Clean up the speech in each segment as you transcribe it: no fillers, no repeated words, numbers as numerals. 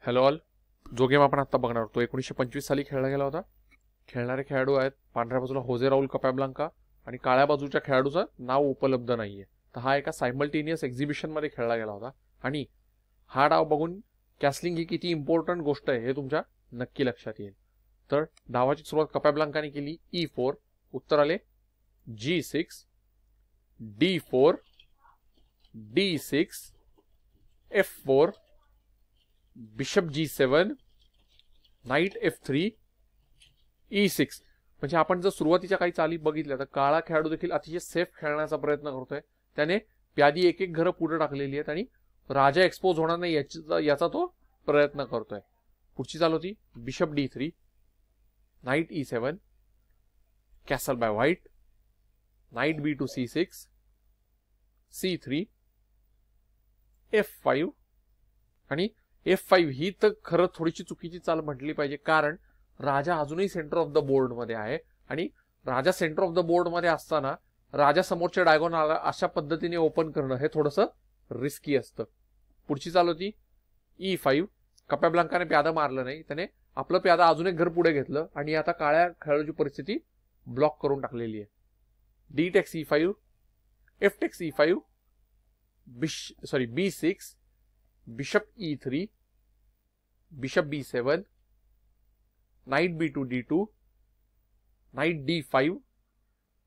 Hello all. जो game आपण आता बघणार तो 1925 साली खेळला गेला होता. खेळणारे खेळाडू आहेत पांढऱ्या बाजूला होजे राहुल कपॅब्लांका आणि काळ्या बाजूच्या खेळाडूचं नाव उपलब्ध नाहीये. तर हा एका सायमल्टेनियस एक्झिबिशन मध्ये खेळला गेला होता आणि हा डाव बघून कॅसलिंग ही किती इम्पॉर्टंट गोष्ट आहे हे तुमच्या नक्की लक्षात येईल. तर डावाची सुरुवात कपॅब्लांकाने केली E4. उत्तर आले G6, D4, D6, F4, bishop G7, night F3, E6. म्हणजे आपण जर सुरुवातीच्या काही चाली बघितल्या तर काळा खेळाडू देखील अतिशय सेफ खेळण्याचा प्रयत्न करतोय. त्याने प्यादी एक एक घरं पुढे टाकलेली आहेत आणि राजा एक्सपोज होणार नाही याचा तो प्रयत्न करतोय. पुढची चाल होती bishop D3, night E7, castle bye white, night B2 C6, C3, F5 आणि F5 ही तर खरं थोडीशी चुकीची चाल म्हटली पाहिजे, कारण राजा अजूनही सेंटर ऑफ द बोर्ड मध्ये आहे आणि राजा सेंटर ऑफ द बोर्ड मध्ये असताना राजा समोरच्या डायगोनल अशा पद्धतीने ओपन करणं हे थोडंसं रिस्की असतं. पुढची चाल होती E5. कपॅब्लांकाने प्यादा मारलं नाही, त्याने आपलं प्यादा अजून एक घर पुढे घेतलं आणि आता काळ्या खेळाडूची परिस्थिती ब्लॉक करून टाकलेली आहे. D takes E5, F takes E5, B6, bishop E3, bishop B7, night B2 D2, night D5.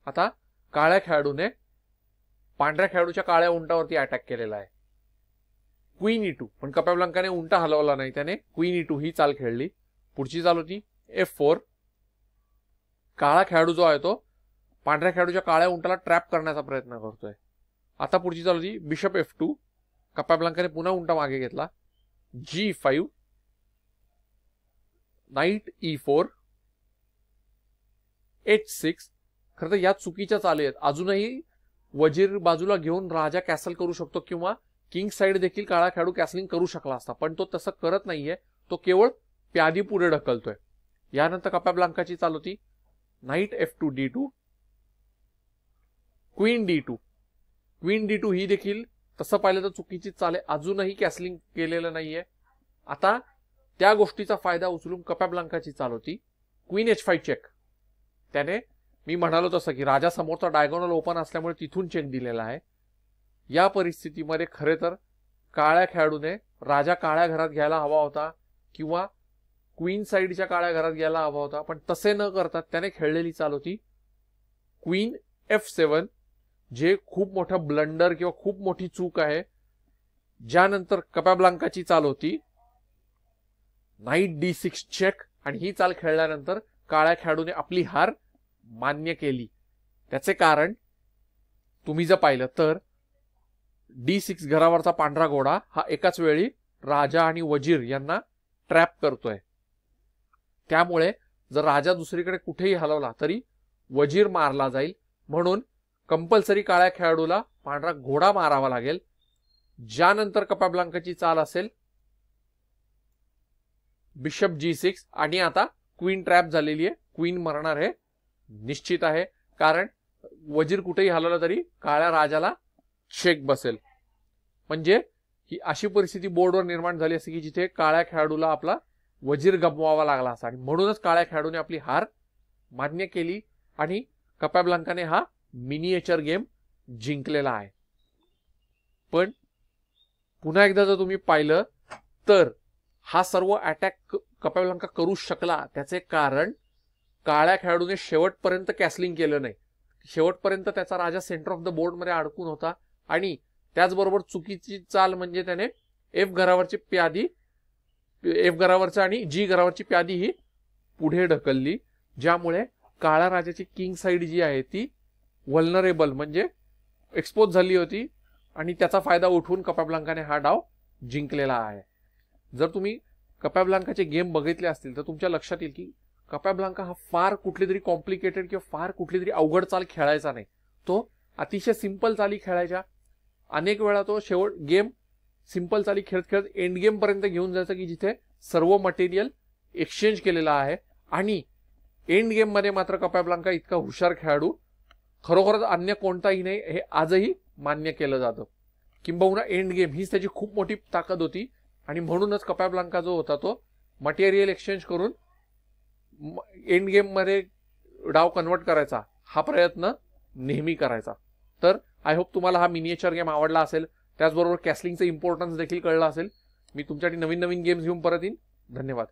आता काळ्या खेळाडूने पांढऱ्या खेळाडूच्या काळ्या उंटावरती अटॅक केलेला आहे. क्वीन E2, पण कपॅब्लांकाने उंटा हलवला नाही, त्याने क्वीन E2 ही चाल खेळली. पुढची चाल होती F4. काळा खेळाडू जो आहे तो पांढऱ्या खेळाडूच्या काळ्या उंटाला ट्रॅप करण्याचा प्रयत्न करतोय. आता पुढची चाल होती बिशप F2. कपॅब्लांकाने पुन्हा उंटा मागे घेतला. G5, night E4, H6. खरं तर या चुकीच्या चाली आहेत. अजूनही वजीर बाजूला घेऊन राजा कॅसल करू शकतो किंवा किंग साइड देखील काळा खेळाडू कॅसलिंग करू शकला असता, पण तो तसं करत नाहीये. तो केवळ प्यादी पुढे ढकलतोय. यानंतर कपॅब्लांकाची चाल होती night F2 D2, queen D2. Queen D2 ही देखील तसं पाहिलं तर चुकीची चाल आहे. अजूनही कॅसलिंग केलेलं नाहीये. आता त्या गोष्टीचा फायदा उचलून कपॅब्लांकाची चाल होती क्वीन H5 चेक. त्याने मी म्हणालो तसं की राजा समोरचा डायगोनल ओपन असल्यामुळे तिथून चेक दिलेला आहे. या परिस्थितीमध्ये खरे तर काळ्या खेळाडूने राजा काळ्या घरात घ्यायला हवा होता किंवा क्वीन साइडच्या काळ्या घरात घ्यायला हवा होता, पण तसे न करता त्याने खेळलेली चाल होती क्वीन F7, जे खूप मोठं ब्लंडर किंवा खूप मोठी चूक आहे. ज्यानंतर कपॅब्लांकाची चाल होती नाईट D6 चेक आणि ही चाल खेळल्यानंतर काळ्या खेळाडूने आपली हार मान्य केली. त्याचे कारण तुम्ही जर पाहिलं तर D6 घरावरचा पांढरा घोडा हा एकाच वेळी राजा आणि वजीर यांना ट्रॅप करतोय. त्यामुळे जर राजा दुसरीकडे कुठेही हलवला तरी वजीर मारला जाईल, म्हणून कंपल्सरी काळ्या खेळाडूला पांढरा घोडा मारावा लागेल. ज्यानंतर कपॅब्लांकाची चाल असेल बिशप G6 आणि आता क्वीन ट्रॅप झालेली आहे. क्वीन मरणार हे निश्चित आहे, कारण वजीर कुठेही हलवला तरी काळ्या राजाला चेक बसेल. म्हणजे ही अशी परिस्थिती बोर्डवर निर्माण झाली असती की जिथे काळ्या खेळाडूला आपला वजीर गमवावा लागला असता, आणि म्हणूनच काळ्या खेळाडूने आपली हार मान्य केली आणि कपॅब्लांकाने हा मिनिएचर गेम जिंकलेला आहे. पण पुन्हा एकदा जर तुम्ही पाहिलं तर हा सर्व अटॅक कपॅब्लांका करू शकला त्याचे कारण काळ्या खेळाडूने शेवटपर्यंत कॅसलिंग केलं नाही. शेवटपर्यंत त्याचा राजा सेंटर ऑफ द बोर्ड मध्ये अडकून होता आणि त्याचबरोबर चुकीची चाल म्हणजे त्याने F घरावरची आणि G घरावरची प्यादी ही पुढे ढकलली, ज्यामुळे काळ्या राजाची किंग साइड जी आहे ती व्हल्नरेबल म्हणजे एक्सपोज झाली होती आणि त्याचा फायदा उठवून कपॅब्लांकाने हा डाव जिंकलेला आहे. जर तुम्ही कपॅब्लांकाचे गेम बघितले असतील तर तुमच्या लक्षात येईल की कपॅब्लांका हा फार कुठली तरी कॉम्प्लिकेटेड किंवा फार कुठली तरी अवघड चाल खेळायचा नाही. तो अतिशय सिंपल चाली खेळायच्या. अनेक वेळा तो शेवट गेम सिंपल चाली खेळत खेळत एंड गेम पर्यंत घेऊन जायचं की जिथे सर्व मटेरियल एक्सचेंज केलेला आहे. आणि एंड गेम मध्ये मात्र कपॅब्लांका इतका हुशार खेळाडू खरोखरच अन्य कोणताही नाही हे आजही मान्य केलं जातं. किंबहुना एंड गेम हीच त्याची खूप मोठी ताकद होती आणि म्हणूनच कपॅब्लांका जो होता तो मटेरियल एक्सचेंज करून एंड गेम मध्ये डाव कन्वर्ट करायचा, हा प्रयत्न नेहमी करायचा. तर आय होप तुम्हाला हा मिनिएचर गेम आवडला असेल, त्याचबरोबर कॅसलिंगचं इम्पॉर्टन्स देखील कळलं असेल. मी तुमच्यासाठी नवीन नवीन गेम्स घेऊन परत येईन. धन्यवाद.